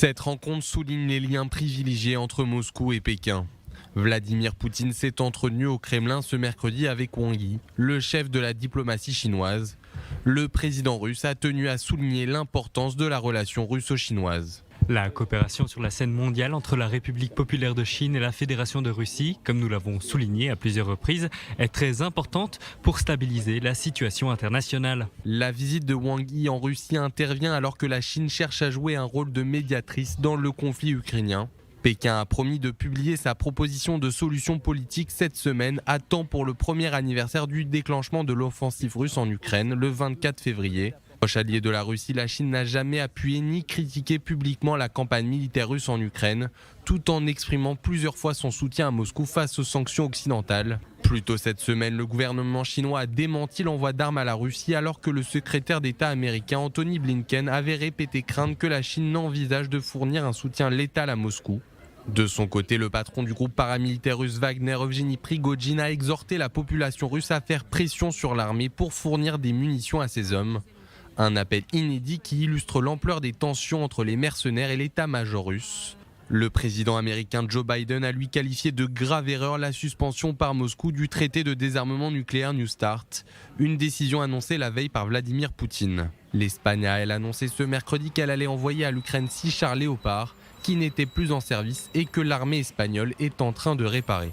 Cette rencontre souligne les liens privilégiés entre Moscou et Pékin. Vladimir Poutine s'est entretenu au Kremlin ce mercredi avec Wang Yi, le chef de la diplomatie chinoise. Le président russe a tenu à souligner l'importance de la relation russo-chinoise. La coopération sur la scène mondiale entre la République populaire de Chine et la Fédération de Russie, comme nous l'avons souligné à plusieurs reprises, est très importante pour stabiliser la situation internationale. La visite de Wang Yi en Russie intervient alors que la Chine cherche à jouer un rôle de médiatrice dans le conflit ukrainien. Pékin a promis de publier sa proposition de solution politique cette semaine, à temps pour le premier anniversaire du déclenchement de l'offensive russe en Ukraine, le 24 février. Proche allié de la Russie, la Chine n'a jamais appuyé ni critiqué publiquement la campagne militaire russe en Ukraine, tout en exprimant plusieurs fois son soutien à Moscou face aux sanctions occidentales. Plus tôt cette semaine, le gouvernement chinois a démenti l'envoi d'armes à la Russie alors que le secrétaire d'État américain Antony Blinken avait répété craindre que la Chine n'envisage de fournir un soutien létal à Moscou. De son côté, le patron du groupe paramilitaire russe Wagner, Evgeny Prigojine, a exhorté la population russe à faire pression sur l'armée pour fournir des munitions à ses hommes. Un appel inédit qui illustre l'ampleur des tensions entre les mercenaires et l'état-major russe. Le président américain Joe Biden a lui qualifié de grave erreur la suspension par Moscou du traité de désarmement nucléaire New START, une décision annoncée la veille par Vladimir Poutine. L'Espagne a elle annoncé ce mercredi qu'elle allait envoyer à l'Ukraine 6 chars Léopard qui n'étaient plus en service et que l'armée espagnole est en train de réparer.